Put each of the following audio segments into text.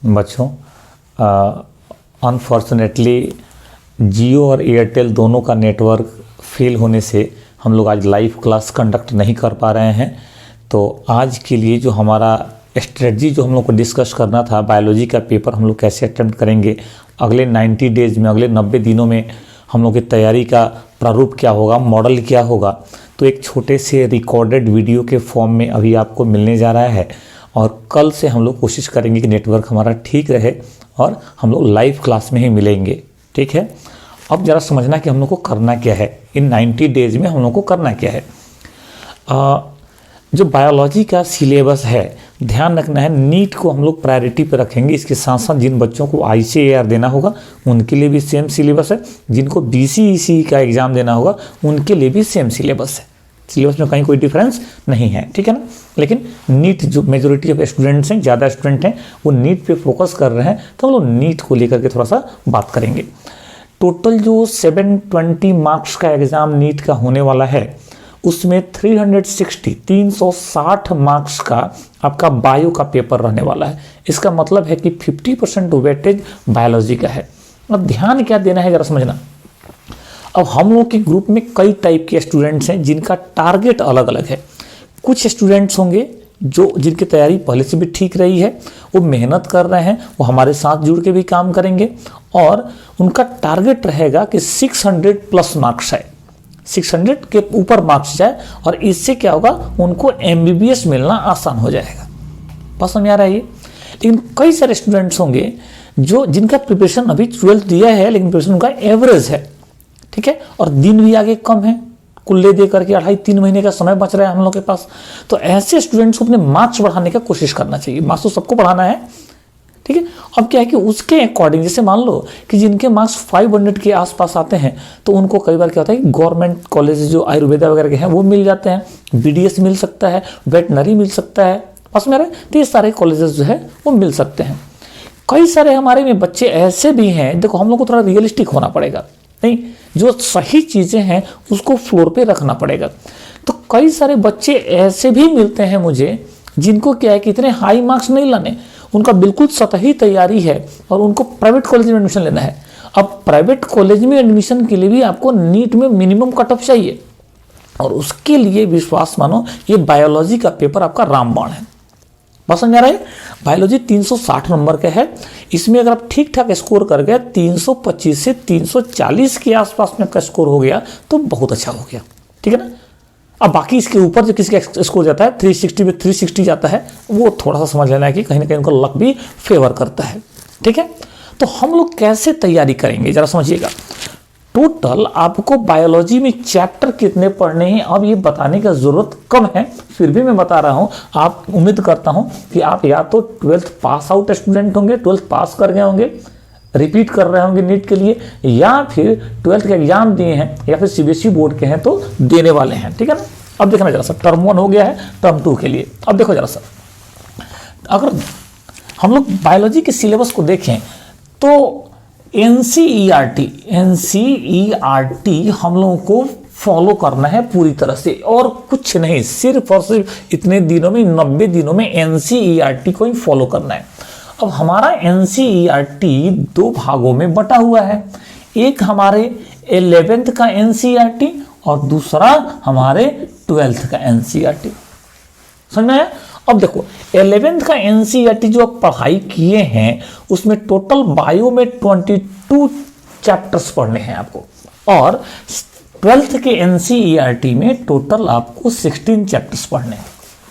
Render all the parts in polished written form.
बच्चों, अनफॉर्चुनेटली जियो और एयरटेल दोनों का नेटवर्क फेल होने से हम लोग आज लाइव क्लास कंडक्ट नहीं कर पा रहे हैं। तो आज के लिए जो हमारा स्ट्रेटजी जो हम लोग को डिस्कस करना था, बायोलॉजी का पेपर हम लोग कैसे अटेम्प्ट करेंगे, अगले 90 डेज में, अगले 90 दिनों में हम लोग की तैयारी का प्रारूप क्या होगा, मॉडल क्या होगा, तो एक छोटे से रिकॉर्डेड वीडियो के फॉर्म में अभी आपको मिलने जा रहा है। और कल से हम लोग कोशिश करेंगे कि नेटवर्क हमारा ठीक रहे और हम लोग लाइव क्लास में ही मिलेंगे, ठीक है। अब ज़रा समझना कि हम लोग को करना क्या है, इन 90 डेज में हम लोग को करना क्या है। जो बायोलॉजी का सिलेबस है, ध्यान रखना है, नीट को हम लोग प्रायोरिटी पर रखेंगे। इसके साथ साथ जिन बच्चों को ICAR देना होगा उनके लिए भी सेम सिलेबस है, जिनको BCEC का एग्ज़ाम देना होगा उनके लिए भी सेम सिलेबस है। सिलेबस में कहीं कोई डिफरेंस नहीं है, ठीक है ना। लेकिन नीट जो मेजोरिटी ऑफ स्टूडेंट्स हैं, ज़्यादा स्टूडेंट हैं, वो नीट पे फोकस कर रहे हैं, तो हम लोग नीट को लेकर के थोड़ा सा बात करेंगे। टोटल जो 720 मार्क्स का एग्ज़ाम नीट का होने वाला है, उसमें 360 मार्क्स का आपका बायो का पेपर रहने वाला है। इसका मतलब है कि 50% वेटेज बायोलॉजी का है। अब ध्यान क्या देना है, जरा समझना। अब हम लोग के ग्रुप में कई टाइप के स्टूडेंट्स हैं जिनका टारगेट अलग अलग है। कुछ स्टूडेंट्स होंगे जो जिनकी तैयारी पहले से भी ठीक रही है, वो मेहनत कर रहे हैं, वो हमारे साथ जुड़ के भी काम करेंगे और उनका टारगेट रहेगा कि 600 प्लस मार्क्स है, 600 के ऊपर मार्क्स जाए और इससे क्या होगा, उनको MBBS मिलना आसान हो जाएगा। बस समझ आ रहा है ये। लेकिन कई सारे स्टूडेंट्स होंगे जो जिनका प्रिपरेशन अभी 12th दिया है लेकिन प्रिपरेशन उनका एवरेज है, ठीक है, और दिन भी आगे कम है, कुल्ले दे करके 2.5-3 महीने का समय बच रहा है हम लोग के पास। तो ऐसे स्टूडेंट्स को अपने मार्क्स बढ़ाने का कोशिश करना चाहिए। मार्क्स तो सबको बढ़ाना है, ठीक है। अब क्या है कि उसके अकॉर्डिंग, जैसे मान लो कि जिनके मार्क्स 500 के आसपास आते हैं तो उनको कई बार क्या होता है कि गवर्नमेंट कॉलेज जो आयुर्वेदा वगैरह के हैं वो मिल जाते हैं, BDS मिल सकता है, वेटनरी मिल सकता है, बस मेरे तो ये सारे कॉलेजेस जो है वो मिल सकते हैं। कई सारे हमारे में बच्चे ऐसे भी हैं, देखो हम लोग को थोड़ा रियलिस्टिक होना पड़ेगा, नहीं, जो सही चीज़ें हैं उसको फ्लोर पे रखना पड़ेगा। तो कई सारे बच्चे ऐसे भी मिलते हैं मुझे जिनको क्या है कि इतने हाई मार्क्स नहीं लाने, उनका बिल्कुल सतही तैयारी है और उनको प्राइवेट कॉलेज में एडमिशन लेना है। अब प्राइवेट कॉलेज में एडमिशन के लिए भी आपको नीट में मिनिमम कट ऑफ चाहिए और उसके लिए विश्वास मानो, ये बायोलॉजी का पेपर आपका रामबाण है। बस समझ आ रहा है। बायोलॉजी 360 नंबर का है। इसमें अगर आप ठीक ठाक स्कोर कर गए, 325 से 340 के आसपास में का स्कोर हो गया तो बहुत अच्छा हो गया, ठीक है ना। अब बाकी इसके ऊपर जो किसी का स्कोर जाता है 360 में 360 जाता है, वो थोड़ा सा समझ लेना है कि कहीं ना कहीं उनका लक भी फेवर करता है, ठीक है। तो हम लोग कैसे तैयारी करेंगे, जरा समझिएगा। टोटल आपको बायोलॉजी में चैप्टर कितने पढ़ने हैं अब ये बताने का जरूरत कम है, फिर भी मैं बता रहा हूं। आप उम्मीद करता हूं कि आप या तो 12th पास आउट स्टूडेंट होंगे, 12th पास कर गए होंगे, रिपीट कर रहे होंगे नीट के लिए, या फिर 12th के एग्जाम दिए हैं या फिर CBSE बोर्ड के हैं तो देने वाले हैं, ठीक है ना। अब देखना जरा सा, टर्म 1 हो गया है, टर्म 2 के लिए अब देखो जरा सा। अगर हम लोग बायोलॉजी के सिलेबस को देखें तो NCERT हम लोगों को फॉलो करना है पूरी तरह से, और कुछ नहीं, सिर्फ और सिर्फ इतने दिनों में, 90 दिनों में NCERT को ही फॉलो करना है। अब हमारा NCERT 2 भागों में बटा हुआ है, एक हमारे 11th का NCERT और दूसरा हमारे 12th का NCERT। समझ में आया। अब देखो 11th का NCERT जो आप पढ़ाई किए हैं उसमें टोटल बायो में 22 चैप्टर्स पढ़ने हैं आपको, और 12th के NCERT में टोटल आपको 16 चैप्टर्स पढ़ने हैं।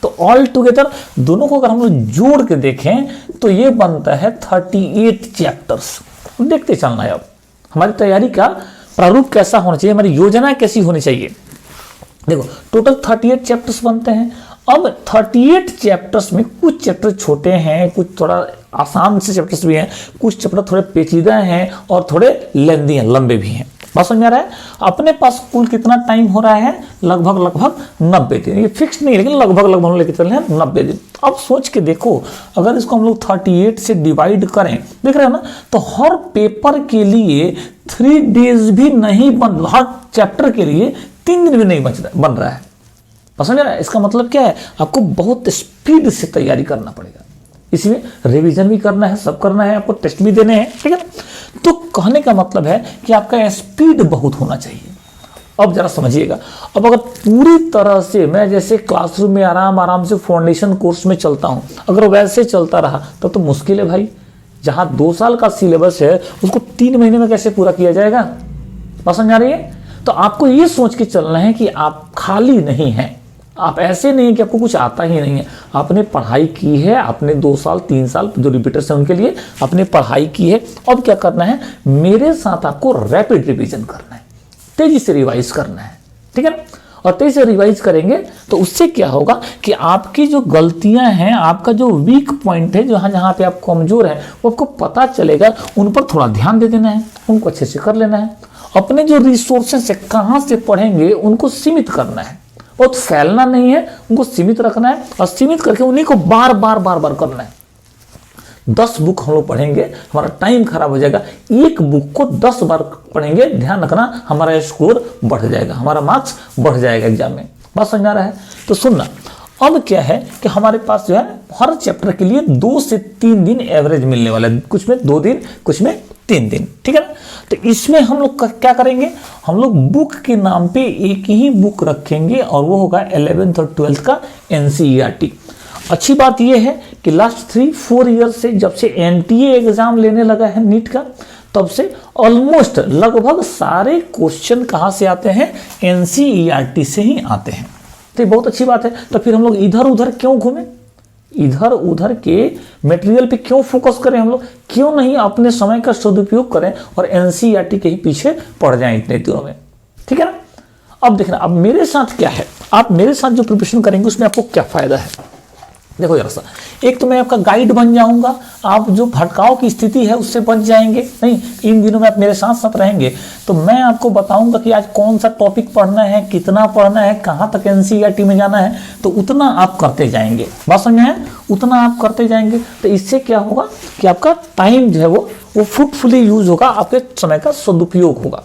तो ऑल टुगेदर दोनों को अगर हम लोग जोड़ के देखें तो ये बनता है 38 चैप्टर्स। देखते चलना है अब हमारी तैयारी का प्रारूप कैसा होना चाहिए, हमारी योजना कैसी होनी चाहिए। देखो टोटल 38 चैप्टर्स बनते हैं। अब 38 चैप्टर्स में कुछ चैप्टर छोटे हैं, कुछ थोड़ा आसान से चैप्टर्स भी हैं, कुछ चैप्टर थोड़े पेचीदा हैं और थोड़े लेंदी हैं, लंबे भी हैं। बात समझ आ रहा है। अपने पास कुल कितना टाइम हो रहा है, लगभग 90 दिन। ये फिक्स नहीं लेकिन लगभग हम लेके चल रहे हैं 90 दिन। अब सोच के देखो, अगर इसको हम लोग 38 से डिवाइड करें, देख रहे हैं ना, तो हर पेपर के लिए 3 डेज भी नहीं बन, हर चैप्टर के लिए 3 दिन भी नहीं बन रहा है। समझ रहा है। इसका मतलब क्या है, आपको बहुत स्पीड से तैयारी करना पड़ेगा। इसमें रिवीजन भी करना है, सब करना है, आपको टेस्ट भी देने हैं, ठीक है ना। तो कहने का मतलब है कि आपका स्पीड बहुत होना चाहिए। अब जरा समझिएगा, अब अगर पूरी तरह से मैं जैसे क्लासरूम में आराम आराम से फाउंडेशन कोर्स में चलता हूं, अगर वैसे चलता रहा तब तो मुश्किल है भाई। जहां 2 साल का सिलेबस है उसको 3 महीने में कैसे पूरा किया जाएगा? बात समझ आ रही है? तो आपको ये सोच के चलना है कि आप खाली नहीं हैं, आप ऐसे नहीं है कि आपको कुछ आता ही नहीं है। आपने पढ़ाई की है, आपने 2 साल 3 साल जो रिपीटर्स हैं उनके लिए आपने पढ़ाई की है। अब क्या करना है, मेरे साथ आपको रैपिड रिवीजन करना है, तेजी से रिवाइज करना है, ठीक है ना। और तेजी से रिवाइज करेंगे तो उससे क्या होगा कि आपकी जो गलतियां हैं, आपका जो वीक पॉइंट है, जहां जहां पे आप कमजोर हैं, वो आपको पता चलेगा। उन पर थोड़ा ध्यान दे देना है, उनको अच्छे से कर लेना है। अपने जो रिसोर्सेस है, कहां से पढ़ेंगे, उनको सीमित करना है। और फैलना नहीं है, उनको सीमित रखना है और सीमित करके उन्हीं को बार बार बार बार करना है। 10 बुक हम लोग पढ़ेंगे, हमारा टाइम खराब हो जाएगा। एक बुक को 10 बार पढ़ेंगे, ध्यान रखना, हमारा स्कोर बढ़ जाएगा, हमारा मार्क्स बढ़ जाएगा एग्जाम में। बात समझ आ रहा है? तो सुनना, अब क्या है कि हमारे पास जो है हर चैप्टर के लिए 2 से 3 दिन एवरेज मिलने वाला है, कुछ में 2 दिन, कुछ में 3 दिन, ठीक है ना। तो इसमें हम लोग क्या करेंगे, हम लोग बुक के नाम पे एक ही बुक रखेंगे और वो होगा 11th और 12th का NCERT। अच्छी बात यह है कि लास्ट 3-4 ईयर से जब से NTA एग्जाम लेने लगा है नीट का, तब से ऑलमोस्ट लगभग सारे क्वेश्चन कहां से आते हैं, NCERT से ही आते हैं। तो ये बहुत अच्छी बात है। तो फिर हम लोग इधर उधर क्यों घूमें, इधर उधर के मटेरियल पे क्यों फोकस करें, हम लोग क्यों नहीं अपने समय का सदुपयोग करें और NCERT के ही पीछे पड़ जाएं इतने दिनों में, ठीक है ना। अब देखना, अब मेरे साथ क्या है, आप मेरे साथ जो प्रिपरेशन करेंगे उसमें आपको क्या फायदा है। देखो जरा सा, एक तो मैं आपका गाइड बन जाऊंगा, आप जो भटकाव की स्थिति है उससे बच जाएंगे। नहीं, इन दिनों में आप मेरे साथ साथ रहेंगे तो मैं आपको बताऊंगा कि आज कौन सा टॉपिक पढ़ना है, कितना पढ़ना है, कहां तक NCERT में जाना है, तो उतना आप करते जाएंगे। बात समझ है? उतना आप करते जाएंगे तो इससे क्या होगा कि आपका टाइम जो है वो फ्रूटफुली यूज होगा, आपके समय का सदुपयोग होगा,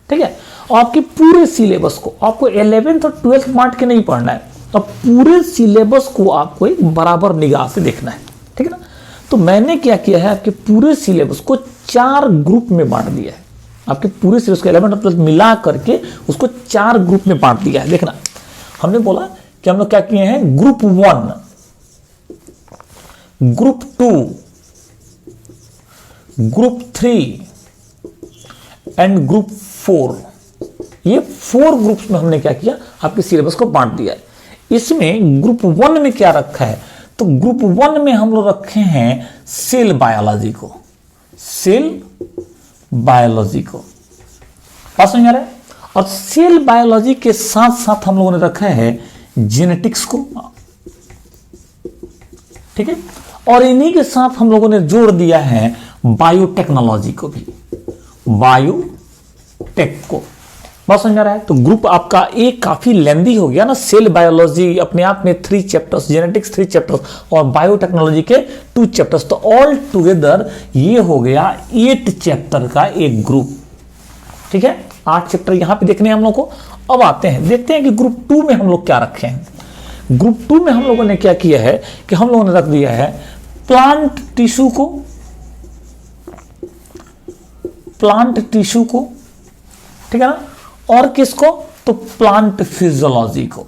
ठीक है। और आपके पूरे सिलेबस को आपको 11th और 12th बांट के नहीं पढ़ना है, अब पूरे सिलेबस को आपको एक बराबर निगाह से देखना है, ठीक है ना। तो मैंने क्या किया है, आपके पूरे सिलेबस को 4 ग्रुप में बांट दिया है। आपके पूरे सिलेबस को 11 और 12 मिला करके उसको 4 ग्रुप में बांट दिया है। देखना, हमने बोला कि हम लोग क्या किए हैं, group 1, group 2, group 3 and group 4। ये 4 ग्रुप्स में हमने क्या किया, आपके सिलेबस को बांट दिया है। इसमें ग्रुप 1 में क्या रखा है, तो ग्रुप 1 में हम लोग रखे हैं सेल बायोलॉजी को, सेल बायोलॉजी को। बात समझ आ रहा है? और सेल बायोलॉजी के साथ साथ हम लोगों ने रखा है जेनेटिक्स को, ठीक है। और इन्हीं के साथ हम लोगों ने जोड़ दिया है बायोटेक्नोलॉजी को भी, बायोटेक को। बात समझ आ रहा है? तो ग्रुप आपका एक काफी लेंदी हो गया ना, सेल बायोलॉजी अपने आप में 3 चैप्टर्स, जेनेटिक्स 3 चैप्टर्स और बायोटेक्नोलॉजी के 2 चैप्टर्स, तो ऑल टुगेदर ये हो गया 8 चैप्टर का एक ग्रुप, ठीक है। 8 चैप्टर यहां पे देखने हैं हम लोग को। अब आते हैं, देखते हैं कि ग्रुप 2 में हम लोग क्या रखे हैं। ग्रुप 2 में हम लोगों ने क्या किया है कि हम लोगों ने रख दिया है प्लांट टिश्यू को, प्लांट टिश्यू को, ठीक है ना। और किसको, तो प्लांट फिजियोलॉजी को,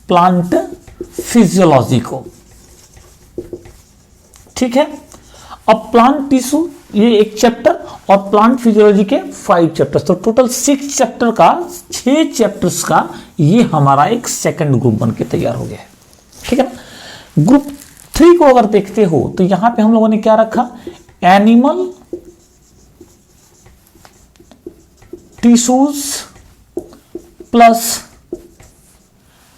प्लांट फिजियोलॉजी को, ठीक है। अब प्लांट टिश्यू ये एक चैप्टर और प्लांट फिजियोलॉजी के 5 चैप्टर्स, तो टोटल 6 चैप्टर का 6 चैप्टर्स का ये हमारा एक सेकंड ग्रुप बन के तैयार हो गया है, ठीक है ना। ग्रुप 3 को अगर देखते हो तो यहां पे हम लोगों ने क्या रखा, animal tissues plus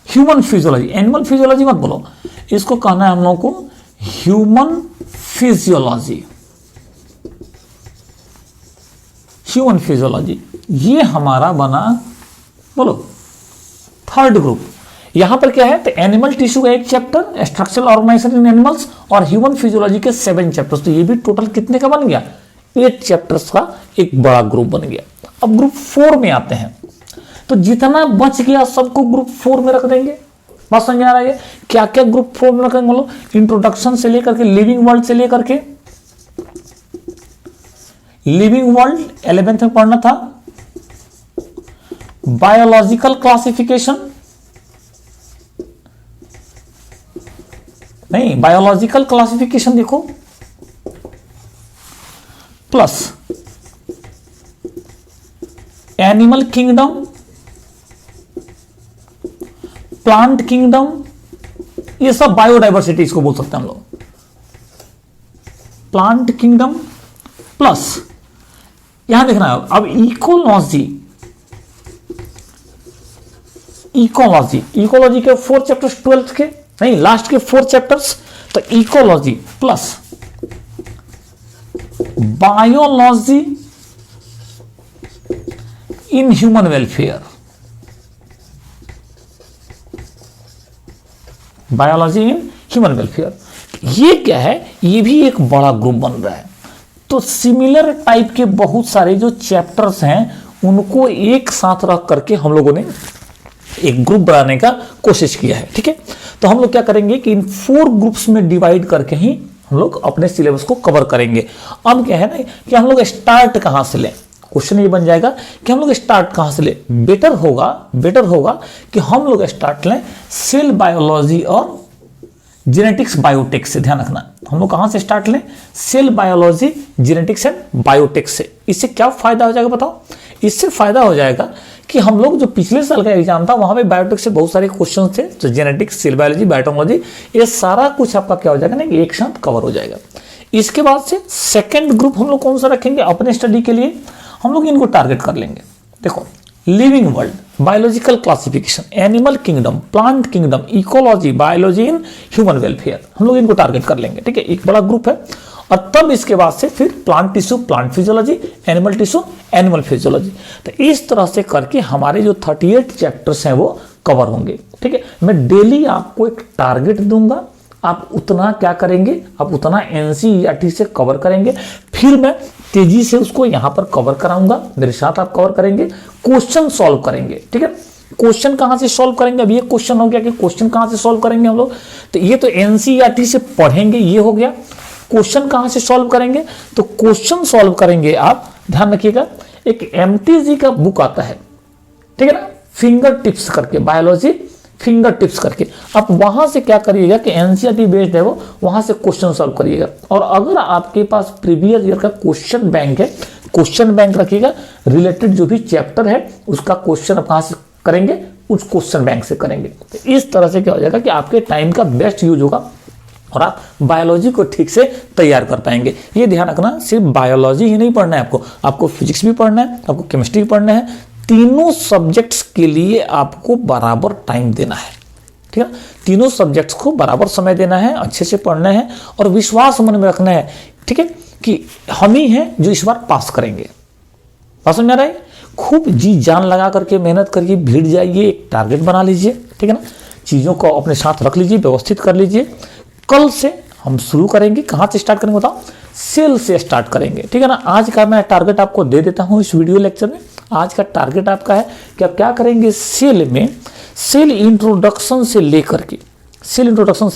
human physiology. Animal physiology मत बोलो, इसको कहना है हम लोगों को ह्यूमन फिजियोलॉजी, ह्यूमन फिजियोलॉजी। ये हमारा बना, बोलो, 3rd ग्रुप। यहां पर क्या है, तो एनिमल टिश्यू का एक चैप्टर, स्ट्रक्चरल ऑर्गेनाइजेशन इन एनिमल्स, और ह्यूमन फिजियोलॉजी के 7 चैप्टर्स, तो ये भी टोटल कितने का बन गया, 8 चैप्टर्स का एक बड़ा ग्रुप बन गया। अब ग्रुप 4 में आते हैं, तो जितना बच गया सबको ग्रुप 4 में रख देंगे, बात समझ आ रहा है? क्या क्या ग्रुप फॉर्म करेंगे हम लोग? इंट्रोडक्शन से लेकर के लिविंग वर्ल्ड से लेकर के लिविंग वर्ल्ड 11th में पढ़ना था। बायोलॉजिकल क्लासिफिकेशन नहीं, बायोलॉजिकल क्लासिफिकेशन देखो, plus animal kingdom, plant kingdom, ये सब बायोडाइवर्सिटी इसको बोल सकते हैं हम लोग। प्लांट किंगडम प्लस यहां देखना है अब इकोलॉजी। इकोलॉजी के 4 चैप्टर्स 12th के नहीं, लास्ट के 4 चैप्टर्स, तो ecology plus biology in human welfare. Biology in human welfare, ये क्या है? ये भी एक बड़ा ग्रुप बन रहा है। तो सिमिलर टाइप के बहुत सारे जो चैप्टर्स हैं उनको एक साथ रख करके हम लोगों ने एक ग्रुप बनाने का कोशिश किया है। ठीक है, तो हम लोग क्या करेंगे कि इन 4 ग्रुप्स में डिवाइड करके ही हम लोग अपने सिलेबस को कवर करेंगे। अब क्या है ना कि हम लोग स्टार्ट कहां से लें? क्वेश्चन ये बन जाएगा कि हम लोग स्टार्ट कहां से लें। बेटर होगा कि हम लोग स्टार्ट लें सेल बायोलॉजी और जेनेटिक्स बायोटेक से। ध्यान रखना, हम लोग कहां से स्टार्ट लें? Cell biology, genetics and biotech से। इससे क्या फायदा हो जाएगा बताओ? इससे फायदा हो जाएगा कि हम लोग जो पिछले साल का एग्जाम था वहां पे बायोटेक से बहुत सारे क्वेश्चन थे, तो जेनेटिक्स, सेल बायोलॉजी, बायोटेक्नोलॉजी, ये सारा कुछ आपका क्या हो जाएगा ना, एक साथ कवर हो जाएगा। इसके बाद से सेकंड ग्रुप हम लोग कौन सा रखेंगे अपने स्टडी के लिए? हम लोग इनको टारगेट कर लेंगे। देखो, living world, biological classification, animal kingdom, plant kingdom, ecology, biology in human welfare, हम लोग इनको टारगेट कर लेंगे। ठीक है, एक बड़ा ग्रुप है। और तब इसके बाद से फिर plant tissue, plant physiology, animal tissue, animal physiology. तो इस तरह से करके हमारे जो 38 चैप्टर्स हैं वो कवर होंगे। ठीक है, मैं डेली आपको एक टारगेट दूंगा, आप उतना क्या करेंगे? आप उतना एनसीईआरटी से कवर करेंगे, फिर मैं तेजी से उसको यहां पर कवर कराऊंगा, मेरे साथ आप कवर करेंगे, क्वेश्चन सॉल्व करेंगे। ठीक है, क्वेश्चन कहां से सॉल्व करेंगे? अब ये क्वेश्चन हो गया कि क्वेश्चन कहां से सॉल्व करेंगे हम लोग, तो ये तो एनसीईआरटी से पढ़ेंगे, ये हो गया। क्वेश्चन कहां से सॉल्व करेंगे? तो क्वेश्चन सॉल्व करेंगे आप, ध्यान रखिएगा, एक एमटीजी का बुक आता है, ठीक है ना, फिंगर टिप्स करके, बायोलॉजी फिंगर टिप्स करके, आप वहां से क्या करिएगा कि एनसीईआरटी बेस्ड है वो, वहां से क्वेश्चन सॉल्व करिएगा। और अगर आपके पास प्रीवियस ईयर का क्वेश्चन बैंक है, क्वेश्चन बैंक रखिएगा, रिलेटेड जो भी चैप्टर है उसका क्वेश्चन आप कहां से करेंगे? उस क्वेश्चन बैंक से करेंगे। तो इस तरह से क्या हो जाएगा कि आपके टाइम का बेस्ट यूज होगा और आप बायोलॉजी को ठीक से तैयार कर पाएंगे। ये ध्यान रखना, सिर्फ बायोलॉजी ही नहीं पढ़ना है आपको फिजिक्स भी पढ़ना है, आपको केमिस्ट्री भी पढ़ना है। तीनों सब्जेक्ट्स के लिए आपको बराबर टाइम देना है। ठीक है, तीनों सब्जेक्ट्स को बराबर समय देना है, अच्छे से पढ़ना है और विश्वास मन में रखना है। ठीक है, कि हम ही हैं जो इस बार पास करेंगे। बात समझ में आ रहा है? खूब जी जान लगा करके मेहनत करके भिड़ जाइए, एक टारगेट बना लीजिए। ठीक है ना, चीजों को अपने साथ रख लीजिए, व्यवस्थित कर लीजिए। कल से हम शुरू करेंगे, कहां से स्टार्ट करेंगे बताओ? सेल से स्टार्ट करेंगे। ठीक है ना, आज का मैं टारगेट आपको दे देता हूं इस वीडियो लेक्चर में। आज का टारगेट आपका है कि आप क्या करेंगे? सेल में सेल इंट्रोडक्शन से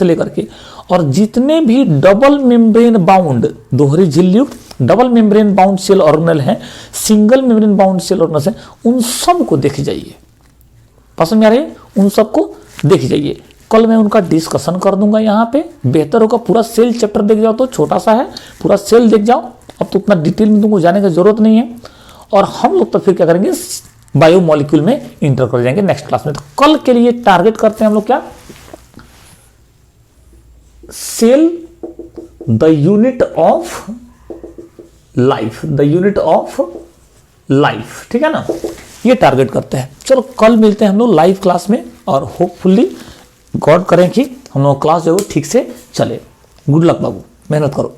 लेकर के और जितने भी डबल मेम्ब्रेन बाउंड, दोहरी झिल्ली युक्त double membrane bound cell organelle हैं, single membrane bound cell organelle हैं, उन सब को देख जाइए। पसंद में आ रही है? उन सबको देख जाइए। कल मैं उनका डिस्कशन कर दूंगा यहाँ पे। बेहतर होगा पूरा सेल चैप्टर देख जाओ, तो छोटा सा है, पूरा सेल देख जाओ। अब तो उतना डिटेल में तुमको जाने की जरूरत नहीं है। और हम लोग तो फिर क्या करेंगे? बायोमोलिक्यूल में इंटर कर जाएंगे नेक्स्ट क्लास में। तो कल के लिए टारगेट करते हैं हम लोग क्या? Cell the unit of life, ठीक है ना, ये टारगेट करते हैं। चलो कल मिलते हैं हम लोग लाइव क्लास में और होपफुली गॉड करें कि हम लोग क्लास जो है ठीक से चले। गुड लक बाबू, मेहनत करो।